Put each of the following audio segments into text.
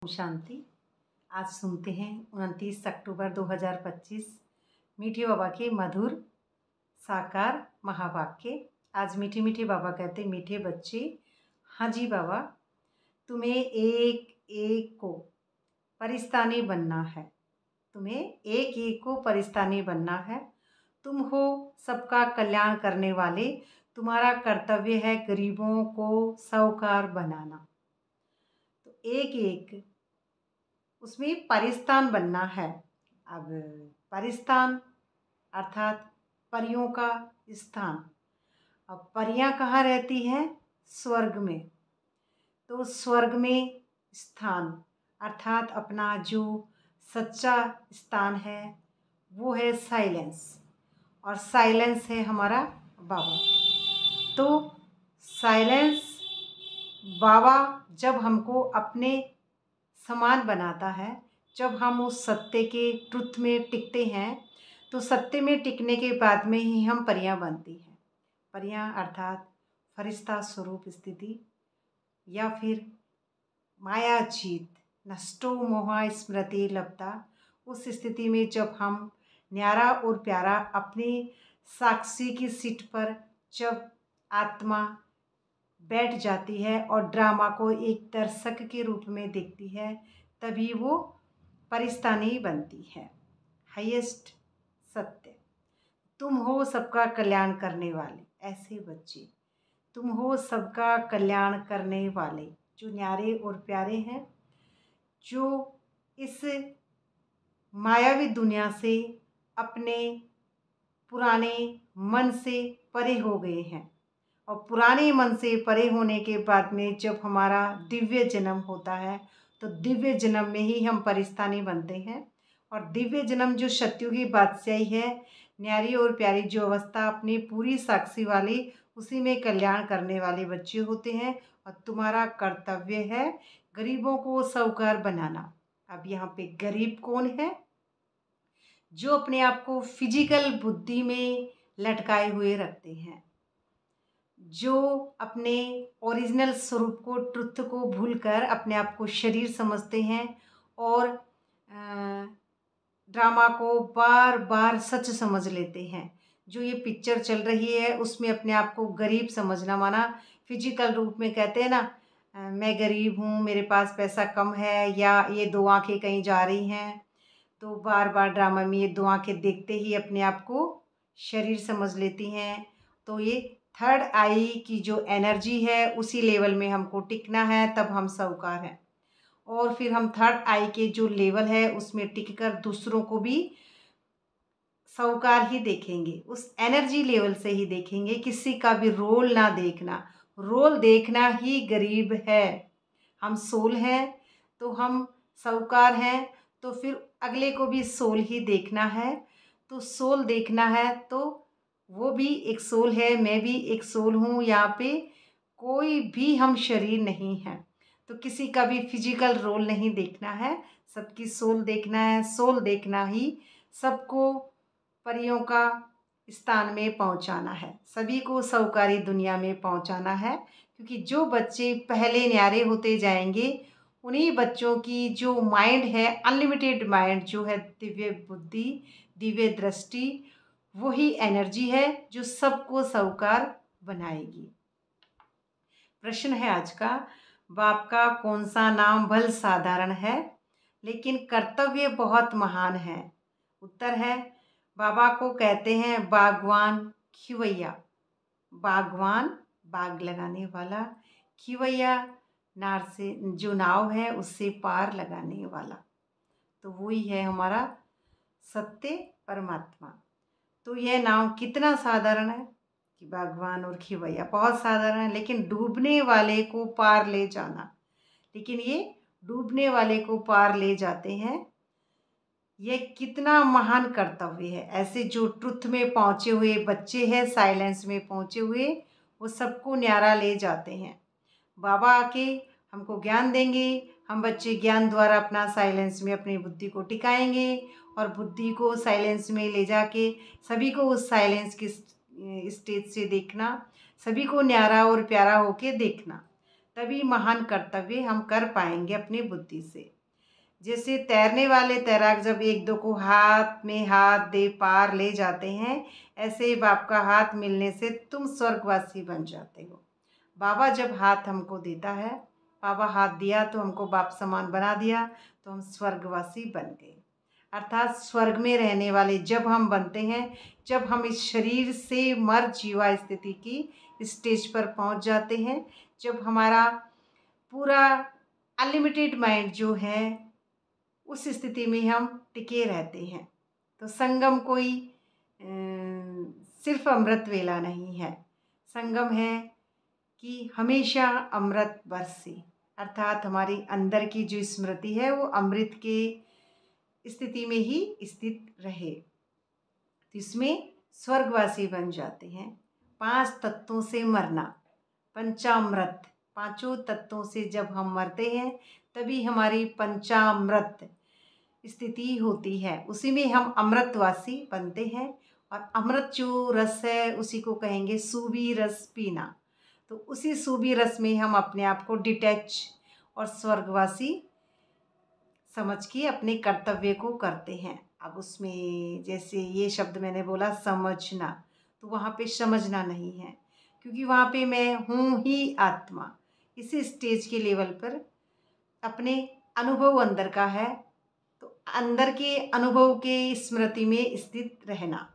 ओम शांति। आज सुनते हैं 29 अक्टूबर 2025 मीठे बाबा के मधुर साकार महावाक्य। आज मीठे मीठे बाबा कहते, मीठे बच्चे, हाँ जी बाबा, तुम्हें एक एक को परिस्तानी बनना है। तुम्हें एक एक को परिस्तानी बनना है। तुम हो सबका कल्याण करने वाले। तुम्हारा कर्तव्य है गरीबों को साहूकार बनाना। तो एक एक उसमें परिस्तान बनना है। अब परिस्तान अर्थात परियों का स्थान। अब परियां कहाँ रहती हैं? स्वर्ग में। तो स्वर्ग में स्थान अर्थात अपना जो सच्चा स्थान है वो है साइलेंस, और साइलेंस है हमारा बाबा। तो साइलेंस बाबा जब हमको अपने समान बनाता है, जब हम उस सत्य के ट्रुथ में टिकते हैं, तो सत्य में टिकने के बाद में ही हम परियां बनती हैं। परियां अर्थात फरिश्ता स्वरूप स्थिति, या फिर माया जीत, नष्टो मोहा स्मृति लब्धा। उस स्थिति में जब हम न्यारा और प्यारा अपने साक्षी की सीट पर जब आत्मा बैठ जाती है और ड्रामा को एक दर्शक के रूप में देखती है, तभी वो परिस्तानी बनती है। हाईएस्ट सत्य। तुम हो सबका कल्याण करने वाले, ऐसे बच्चे, तुम हो सबका कल्याण करने वाले, जो न्यारे और प्यारे हैं, जो इस मायावी दुनिया से अपने पुराने मन से परे हो गए हैं। और पुराने मन से परे होने के बाद में जब हमारा दिव्य जन्म होता है, तो दिव्य जन्म में ही हम परिस्तानी बनते हैं। और दिव्य जन्म जो सत्युगी बादशाही है, न्यारी और प्यारी जो अवस्था अपनी पूरी साक्षी वाली, उसी में कल्याण करने वाले बच्चे होते हैं। और तुम्हारा कर्तव्य है गरीबों को साहूकार बनाना। अब यहाँ पे गरीब कौन है? जो अपने आप को फिजिकल बुद्धि में लटकाए हुए रखते हैं, जो अपने ओरिजिनल स्वरूप को, ट्रुथ को भूलकर अपने आप को शरीर समझते हैं और ड्रामा को बार बार सच समझ लेते हैं। जो ये पिक्चर चल रही है उसमें अपने आप को गरीब समझना, माना फिजिकल रूप में कहते हैं ना, मैं गरीब हूँ, मेरे पास पैसा कम है, या ये दो आंखें कहीं जा रही हैं, तो बार बार ड्रामा में ये दो आंखें देखते ही अपने आप को शरीर समझ लेती हैं। तो ये थर्ड आई की जो एनर्जी है उसी लेवल में हमको टिकना है, तब हम साहूकार हैं। और फिर हम थर्ड आई के जो लेवल है उसमें टिककर दूसरों को भी साहूकार ही देखेंगे, उस एनर्जी लेवल से ही देखेंगे। किसी का भी रोल ना देखना, रोल देखना ही गरीब है। हम सोल हैं तो हम साहूकार हैं, तो फिर अगले को भी सोल ही देखना है। तो सोल देखना है तो वो भी एक सोल है, मैं भी एक सोल हूँ। यहाँ पे कोई भी हम शरीर नहीं है, तो किसी का भी फिजिकल रोल नहीं देखना है, सबकी सोल देखना है। सोल देखना ही सबको परियों का स्थान में पहुंचाना है, सभी को साहूकारी दुनिया में पहुंचाना है। क्योंकि जो बच्चे पहले न्यारे होते जाएंगे, उन्हीं बच्चों की जो माइंड है, अनलिमिटेड माइंड जो है, दिव्य बुद्धि, दिव्य दृष्टि, वही एनर्जी है जो सबको साहूकार बनाएगी। प्रश्न है आज का, बाप का कौन सा नाम भल साधारण है लेकिन कर्तव्य बहुत महान है? उत्तर है, बाबा को कहते हैं बागवान खिवैया। बागवान बाग लगाने वाला, खिवैया नार से जो नाव है उससे पार लगाने वाला। तो वही है हमारा सत्य परमात्मा। तो यह नाम कितना साधारण है कि बागवान और खिवैया बहुत साधारण है, लेकिन डूबने वाले को पार ले जाना, लेकिन ये डूबने वाले को पार ले जाते हैं। ये कितना महान कर्तव्य है। ऐसे जो ट्रुथ में पहुँचे हुए बच्चे हैं, साइलेंस में पहुँचे हुए, वो सबको न्यारा ले जाते हैं। बाबा आके हमको ज्ञान देंगे, हम बच्चे ज्ञान द्वारा अपना साइलेंस में अपनी बुद्धि को टिकाएंगे, और बुद्धि को साइलेंस में ले जाके सभी को उस साइलेंस की स्टेज से देखना, सभी को न्यारा और प्यारा होके देखना। तभी महान कर्तव्य हम कर पाएंगे अपनी बुद्धि से। जैसे तैरने वाले तैराक जब एक दो को हाथ में हाथ दे पार ले जाते हैं, ऐसे ही बाप का हाथ मिलने से तुम स्वर्गवासी बन जाते हो। बाबा जब हाथ हमको देता है, बाबा हाथ दिया तो हमको बाप समान बना दिया, तो हम स्वर्गवासी बन गए। अर्थात स्वर्ग में रहने वाले जब हम बनते हैं, जब हम इस शरीर से मर जीवा स्थिति की स्टेज पर पहुंच जाते हैं, जब हमारा पूरा अनलिमिटेड माइंड जो है उस स्थिति में हम टिके रहते हैं। तो संगम कोई सिर्फ अमृत वेला नहीं है, संगम है कि हमेशा अमृत बरसे, अर्थात हमारी अंदर की जो स्मृति है वो अमृत के स्थिति में ही स्थित रहे। तो इसमें स्वर्गवासी बन जाते हैं। 5 तत्वों से मरना, पंचामृत, 5 तत्वों से जब हम मरते हैं तभी हमारी पंचामृत स्थिति होती है, उसी में हम अमृतवासी बनते हैं। और अमृत जो रस है उसी को कहेंगे सूबी रस पीना। तो उसी सूबी रस में हम अपने आप को डिटैच और स्वर्गवासी समझ के अपने कर्तव्य को करते हैं। अब उसमें जैसे ये शब्द मैंने बोला समझना, तो वहाँ पे समझना नहीं है, क्योंकि वहाँ पे मैं हूँ ही आत्मा। इसी स्टेज के लेवल पर अपने अनुभव अंदर का है, तो अंदर के अनुभव के स्मृति में स्थित रहना।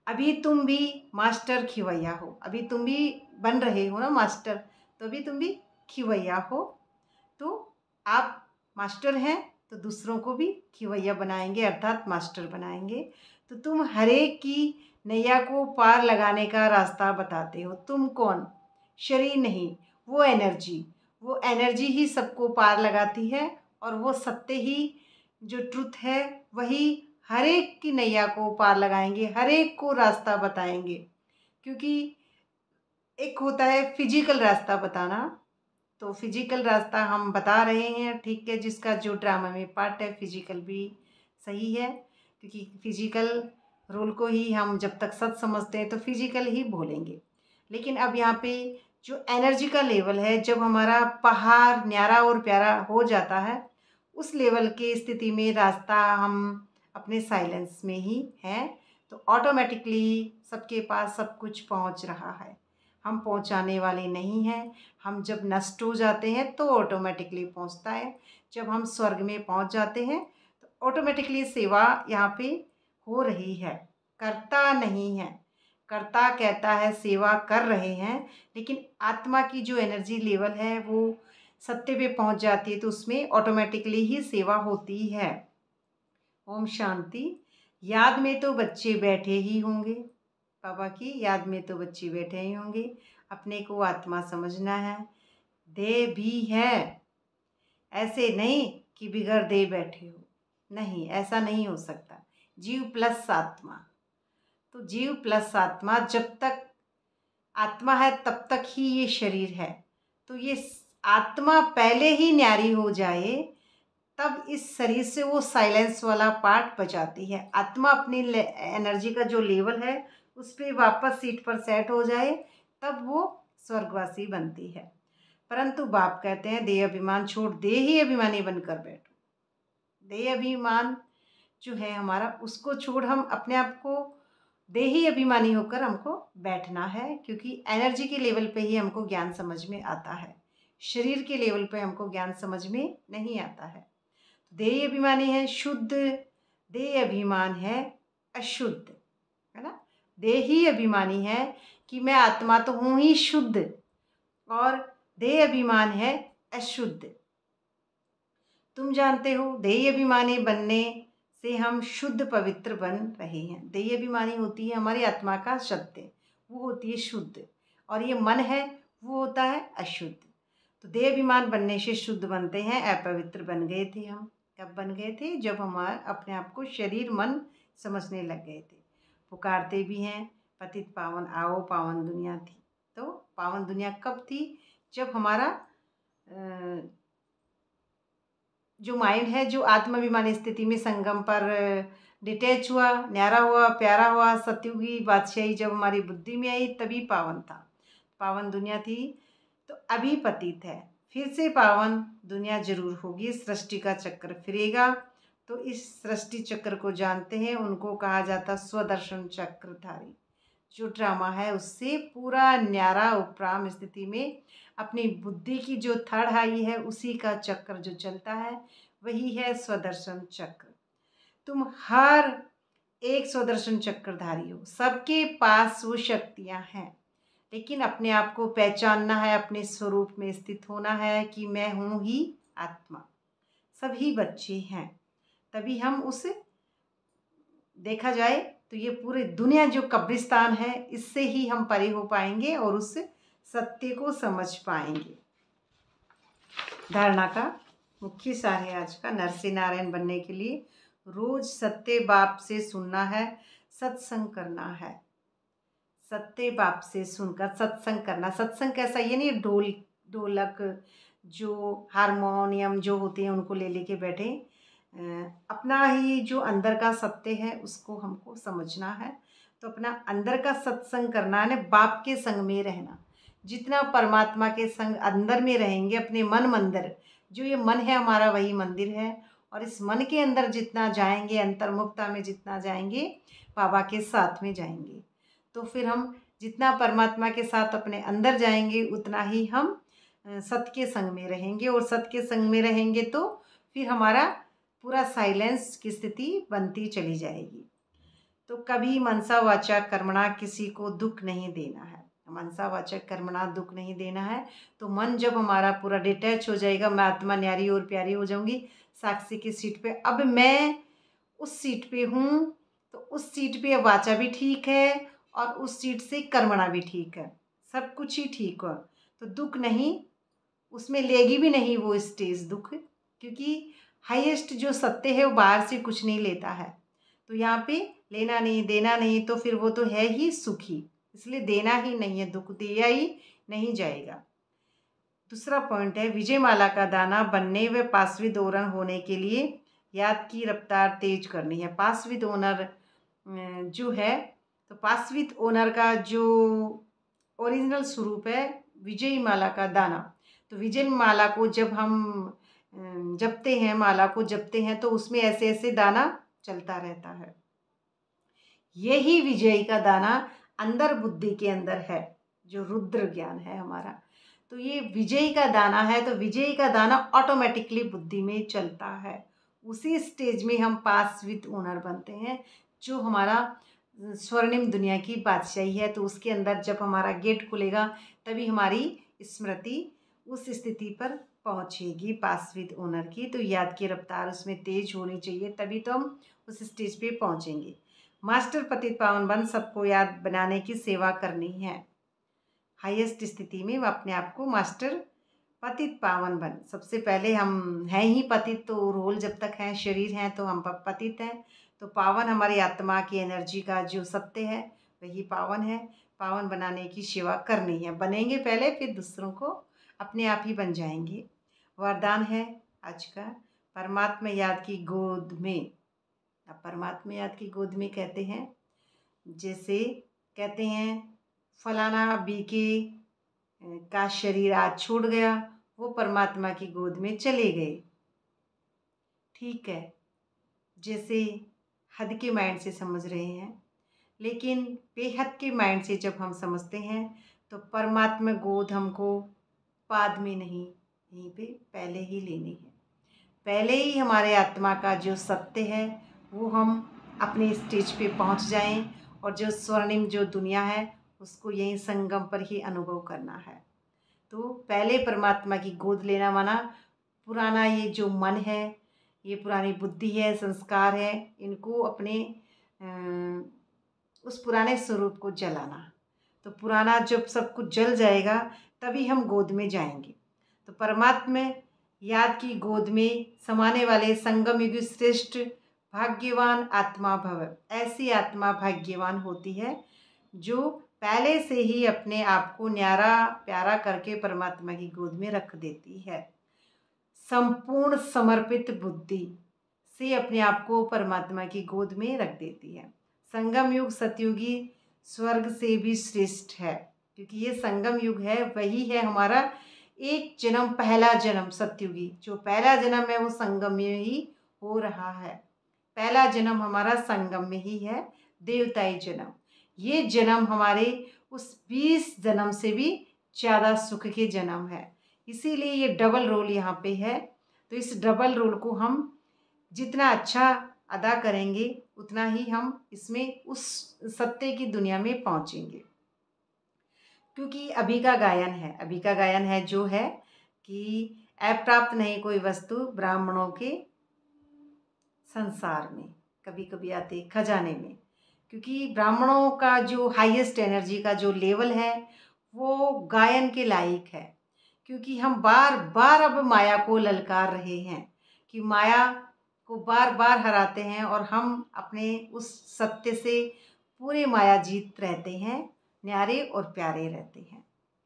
अभी तुम भी मास्टर खिवैया हो, अभी तुम भी बन रहे हो ना मास्टर, तो अभी तुम भी खिवैया हो। तो आप मास्टर हैं तो दूसरों को भी खिवैया बनाएंगे, अर्थात मास्टर बनाएंगे। तो तुम हरेक की नैया को पार लगाने का रास्ता बताते हो। तुम कौन? शरीर नहीं, वो एनर्जी ही सबको पार लगाती है। और वो सत्य ही जो ट्रुथ है वही हर एक की नैया को पार लगाएंगे, हर एक को रास्ता बताएंगे। क्योंकि एक होता है फिजिकल रास्ता बताना, तो फिजिकल रास्ता हम बता रहे हैं, ठीक है, जिसका जो ड्रामा में पार्ट है फिजिकल भी सही है, क्योंकि फिजिकल रोल को ही हम जब तक सच समझते हैं तो फिजिकल ही बोलेंगे। लेकिन अब यहाँ पे जो एनर्जी का लेवल है, जब हमारा पहाड़ न्यारा और प्यारा हो जाता है, उस लेवल की स्थिति में रास्ता हम अपने साइलेंस में ही हैं, तो ऑटोमेटिकली सबके पास सब कुछ पहुँच रहा है। हम पहुँचाने वाले नहीं हैं। हम जब नष्ट हो जाते हैं तो ऑटोमेटिकली पहुँचता है। जब हम स्वर्ग में पहुँच जाते हैं तो ऑटोमेटिकली सेवा यहाँ पे हो रही है, करता नहीं है। कर्ता कहता है सेवा कर रहे हैं, लेकिन आत्मा की जो एनर्जी लेवल है वो सत्य पे पहुँच जाती है, तो उसमें ऑटोमेटिकली ही सेवा होती है। ओम शांति। याद में तो बच्चे बैठे ही होंगे, बाबा की याद में तो बच्चे बैठे ही होंगे। अपने को आत्मा समझना है, देह भी है, ऐसे नहीं कि बिगड़ दे बैठे हो, नहीं, ऐसा नहीं हो सकता। जीव प्लस आत्मा, तो जीव प्लस आत्मा, जब तक आत्मा है तब तक ही ये शरीर है। तो ये आत्मा पहले ही न्यारी हो जाए तब इस शरीर से वो साइलेंस वाला पार्ट बजाती है। आत्मा अपनी एनर्जी का जो लेवल है उस पर वापस सीट पर सेट हो जाए तब वो स्वर्गवासी बनती है। परंतु बाप कहते हैं देह अभिमान छोड़ देह ही अभिमानी बनकर बैठो। देह अभिमान जो है हमारा, उसको छोड़ हम अपने आप को देही अभिमानी होकर हमको बैठना है, क्योंकि एनर्जी के लेवल पे ही हमको ज्ञान समझ में आता है, शरीर के लेवल पे हमको ज्ञान समझ में नहीं आता है। देह अभिमानी है शुद्ध, देह अभिमान है अशुद्ध, है ना। देही अभिमानी है कि मैं आत्मा तो हूँ ही शुद्ध, और देह अभिमान है अशुद्ध। तुम जानते हो देह अभिमानी बनने से हम शुद्ध पवित्र बन रहे हैं। देह अभिमानी होती है हमारी आत्मा का सत्य, वो होती है शुद्ध, और ये मन है वो होता है अशुद्ध। तो देह अभिमान बनने से शुद्ध बनते हैं, अपवित्र बन गए थे हम। कब बन गए थे? जब हम अपने आप को शरीर मन समझने लग गए थे। पुकारते भी हैं पतित पावन आओ पावन दुनिया थी। तो पावन दुनिया कब थी? जब हमारा जो माइंड है जो आत्माभिमानी स्थिति में संगम पर डिटैच हुआ, न्यारा हुआ, प्यारा हुआ, सतयुगी बादशाही जब हमारी बुद्धि में आई तभी पावन था। पावन दुनिया थी तो अभी पतित है, फिर से पावन दुनिया जरूर होगी, सृष्टि का चक्र फिरेगा। तो इस सृष्टि चक्र को जानते हैं, उनको कहा जाता स्वदर्शन चक्रधारी। जो ड्रामा है उससे पूरा न्यारा उपराम स्थिति में अपनी बुद्धि की जो थर्ड आई है उसी का चक्र जो चलता है वही है स्वदर्शन चक्र। तुम हर एक स्वदर्शन चक्रधारी हो, सबके पास वो शक्तियां हैं, लेकिन अपने आप को पहचानना है, अपने स्वरूप में स्थित होना है कि मैं हूँ ही आत्मा। सभी बच्चे हैं, तभी हम उस देखा जाए तो ये पूरी दुनिया जो कब्रिस्तान है इससे ही हम परे हो पाएंगे और उस सत्य को समझ पाएंगे। धारणा का मुख्य सार है आज का, नर से नारायण बनने के लिए रोज सत्य बाप से सुनना है, सत्संग करना है। सत्य बाप से सुनकर सत्संग करना। सत्संग कैसा, ये नहीं ढोलक जो हारमोनियम जो होते हैं उनको ले लेके बैठे, अपना ही जो अंदर का सत्य है उसको हमको समझना है। तो अपना अंदर का सत्संग करना है, बाप के संग में रहना। जितना परमात्मा के संग अंदर में रहेंगे, अपने मन मंदिर, जो ये मन है हमारा वही मंदिर है, और इस मन के अंदर जितना जाएंगे, अंतर्मुखता में जितना जाएंगे, बाबा के साथ में जाएंगे। तो फिर हम जितना परमात्मा के साथ अपने अंदर जाएंगे उतना ही हम सत्य के संग में रहेंगे, और सत्य के संग में रहेंगे तो फिर हमारा पूरा साइलेंस की स्थिति बनती चली जाएगी। तो कभी मनसा वाचा कर्मणा किसी को दुख नहीं देना है। मनसा वाचा कर्मणा दुख नहीं देना है। तो मन जब हमारा पूरा डिटैच हो जाएगा, मैं आत्मा न्यारी और प्यारी हो जाऊंगी साक्षी की सीट पे, अब मैं उस सीट पे हूँ, तो उस सीट पे वाचा भी ठीक है और उस सीट से कर्मणा भी ठीक है, सब कुछ ही ठीक हो। तो दुख नहीं, उसमें लेगी भी नहीं वो स्टेज दुख, क्योंकि हाईएस्ट जो सत्य है वो बाहर से कुछ नहीं लेता है। तो यहाँ पे लेना नहीं देना नहीं, तो फिर वो तो है ही सुखी, इसलिए देना ही नहीं है, दुख दिया ही नहीं जाएगा। दूसरा पॉइंट है विजय माला का दाना बनने व पासविद ओनर होने के लिए याद की रफ्तार तेज करनी है। पासविद ओनर जो है, तो पासविद ओनर का जो ओरिजिनल स्वरूप है विजय माला का दाना। तो विजय माला को जब हम जपते हैं, माला को जपते हैं, तो उसमें ऐसे ऐसे दाना चलता रहता है। यही विजय का दाना अंदर बुद्धि के अंदर है, जो रुद्र ज्ञान है हमारा। तो ये विजय का दाना है, तो विजय का दाना ऑटोमेटिकली बुद्धि में चलता है। उसी स्टेज में हम पास विद ओनर बनते हैं, जो हमारा स्वर्णिम दुनिया की बादशाही है। तो उसके अंदर जब हमारा गेट खुलेगा तभी हमारी स्मृति उस स्थिति पर पहुंचेगी पास विद ओनर की। तो याद की रफ्तार उसमें तेज होनी चाहिए, तभी तो हम उस स्टेज पे पहुंचेंगे। मास्टर पतित पावन बन सबको याद बनाने की सेवा करनी है। हाईएस्ट स्थिति में अपने आप को मास्टर पतित पावन बन, सबसे पहले हम हैं ही पतित, तो रोल जब तक हैं, शरीर हैं, तो हम पतित हैं। तो पावन हमारी आत्मा की एनर्जी का जो सत्य है वही पावन है। पावन बनाने की सेवा करनी है, बनेंगे पहले फिर दूसरों को अपने आप ही बन जाएंगे। वरदान है आज का, परमात्मा याद की गोद में। अब परमात्मा याद की गोद में कहते हैं, जैसे कहते हैं फलाना बीके का शरीर आज छूट गया, वो परमात्मा की गोद में चले गए। ठीक है, जैसे हद के माइंड से समझ रहे हैं, लेकिन बेहद के माइंड से जब हम समझते हैं तो परमात्मा गोद हमको बाद में नहीं, यहीं पे पहले ही लेनी है। पहले ही हमारे आत्मा का जो सत्य है वो हम अपने स्टेज पे पहुंच जाएं, और जो स्वर्णिम जो दुनिया है उसको यहीं संगम पर ही अनुभव करना है। तो पहले परमात्मा की गोद लेना माना पुराना ये जो मन है, ये पुरानी बुद्धि है, संस्कार है, इनको अपने उस पुराने स्वरूप को जलाना। तो पुराना जब सब कुछ जल जाएगा तभी हम गोद में जाएंगे। तो परमात्मा याद की गोद में समाने वाले संगम युग श्रेष्ठ भाग्यवान आत्मा भव। ऐसी आत्मा भाग्यवान होती है जो पहले से ही अपने आप को न्यारा प्यारा करके परमात्मा की गोद में रख देती है। संपूर्ण समर्पित बुद्धि से अपने आप को परमात्मा की गोद में रख देती है। संगम युग सतयुगी स्वर्ग से भी श्रेष्ठ है। क्योंकि ये संगम युग है, वही है हमारा एक जन्म, पहला जन्म सतयुगी। जो पहला जन्म है वो संगम में ही हो रहा है। पहला जन्म हमारा संगम में ही है, देवताई जन्म। ये जन्म हमारे उस 20 जन्म से भी ज़्यादा सुख के जन्म है, इसीलिए ये डबल रोल यहाँ पे है। तो इस डबल रोल को हम जितना अच्छा अदा करेंगे उतना ही हम इसमें उस सत्य की दुनिया में पहुँचेंगे। क्योंकि अभी का गायन है जो है कि अप्राप्त नहीं कोई वस्तु ब्राह्मणों के संसार में, कभी कभी आते खजाने में। क्योंकि ब्राह्मणों का जो हाईएस्ट एनर्जी का जो लेवल है वो गायन के लायक है। क्योंकि हम बार बार अब माया को ललकार रहे हैं कि माया को बार बार हराते हैं और हम अपने उस सत्य से पूरे माया जीत रहते हैं, न्यारे और प्यारे रहते हैं।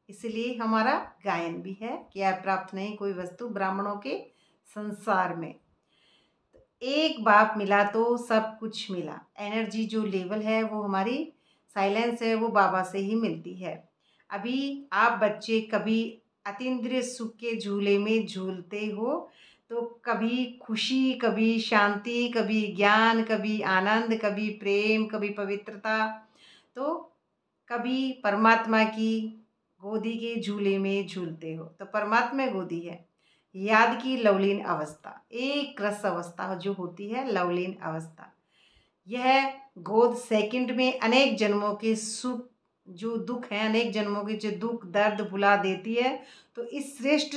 इसलिए हमारा गायन भी है कि अप्राप्त नहीं कोई वस्तु ब्राह्मणों के संसार में। एक बाप मिला तो सब कुछ मिला। एनर्जी जो लेवल है वो हमारी साइलेंस है, वो बाबा से ही मिलती है। अभी आप बच्चे कभी अतीन्द्रिय सुख के झूले में झूलते हो तो कभी खुशी, कभी शांति, कभी ज्ञान, कभी आनंद, कभी प्रेम, कभी पवित्रता, तो कभी परमात्मा की गोदी के झूले में झूलते हो। तो परमात्मा गोदी है, याद की लवलीन अवस्था, एक रस अवस्था जो होती है, लवलीन अवस्था। यह गोद सेकंड में अनेक जन्मों के सुख, जो दुख है, अनेक जन्मों के जो दुख दर्द भुला देती है। तो इस श्रेष्ठ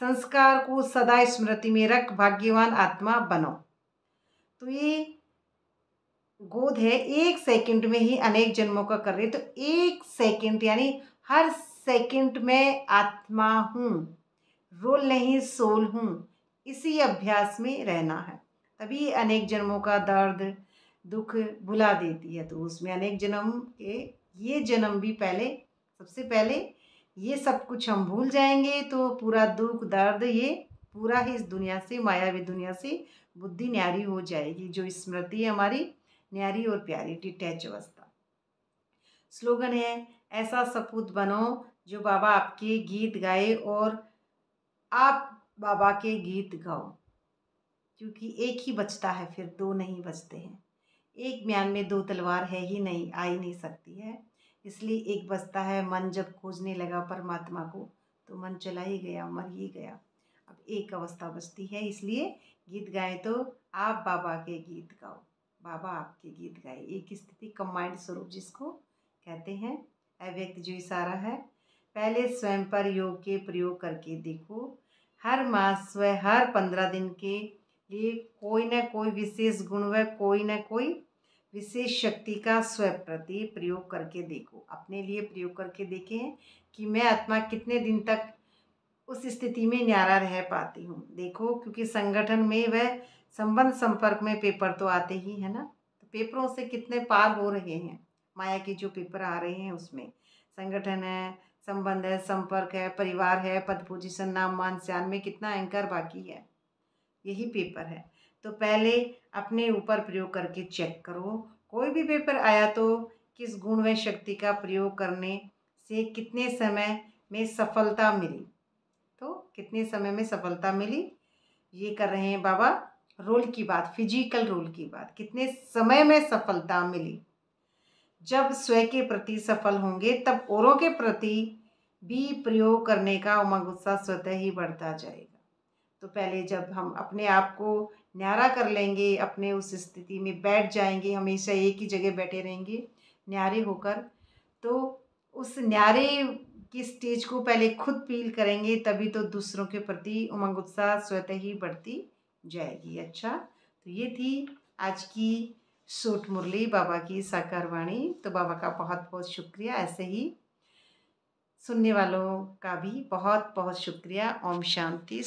संस्कार को सदा स्मृति में रख भाग्यवान आत्मा बनो। तो ये गोद है, एक सेकंड में ही अनेक जन्मों का कर रही है। तो एक सेकंड यानी हर सेकंड में आत्मा हूँ, रोल नहीं सोल हूँ। इसी अभ्यास में रहना है, तभी अनेक जन्मों का दर्द दुख भुला देती है। तो उसमें अनेक जन्म के ये जन्म भी पहले, सबसे पहले ये सब कुछ हम भूल जाएंगे तो पूरा दुख दर्द ये पूरा ही इस दुनिया से, मायावी दुनिया से बुद्धि न्यारी हो जाएगी। जो स्मृति है हमारी न्यारी और प्यारी, डिटैच अवस्था। स्लोगन है, ऐसा सपूत बनो जो बाबा आपके गीत गाए और आप बाबा के गीत गाओ। क्योंकि एक ही बचता है, फिर दो नहीं बचते हैं। एक म्यान में दो तलवार है ही नहीं, आ ही नहीं सकती है। इसलिए एक बचता है। मन जब खोजने लगा परमात्मा को तो मन चला ही गया, मर ही गया। अब एक अवस्था बचती है, इसलिए गीत गाएं तो आप बाबा के गीत गाओ, बाबा आपके गीत गाए। एक स्थिति कंबाइंड स्वरूप जिसको कहते हैं, अव्यक्त जो इशारा है। पहले स्वयं पर योग के प्रयोग करके देखो। हर मास व हर 15 दिन के लिए कोई न कोई विशेष गुण व कोई न कोई विशेष शक्ति का स्व प्रति प्रयोग करके देखो। अपने लिए प्रयोग करके देखें कि मैं आत्मा कितने दिन तक उस स्थिति में न्यारा रह पाती हूँ। देखो, क्योंकि संगठन में वह संबंध संपर्क में पेपर तो आते ही है ना, तो पेपरों से कितने पार हो रहे हैं। माया के जो पेपर आ रहे हैं उसमें संगठन है, संबंध है, संपर्क है, परिवार है, पद पोजीशन, नाम मान शान में कितना एंकर बाकी है, यही पेपर है। तो पहले अपने ऊपर प्रयोग करके चेक करो। कोई भी पेपर आया तो किस गुण व शक्ति का प्रयोग करने से कितने समय में सफलता मिली, तो कितने समय में सफलता मिली ये कर रहे हैं बाबा। रोल की बात, फिजिकल रोल की बात, कितने समय में सफलता मिली। जब स्वयं के प्रति सफल होंगे तब औरों के प्रति भी प्रयोग करने का उमंग उत्साह स्वतः ही बढ़ता जाएगा। तो पहले जब हम अपने आप को न्यारा कर लेंगे, अपने उस स्थिति में बैठ जाएंगे, हमेशा एक ही जगह बैठे रहेंगे न्यारे होकर, तो उस न्यारे की स्टेज को पहले खुद फील करेंगे, तभी तो दूसरों के प्रति उमंग उत्साह स्वतः ही बढ़ती जाएगी। अच्छा, तो ये थी आज की सूट मुरली बाबा की साकार वाणी। तो बाबा का बहुत बहुत शुक्रिया, ऐसे ही सुनने वालों का भी बहुत बहुत शुक्रिया। ओम शांति।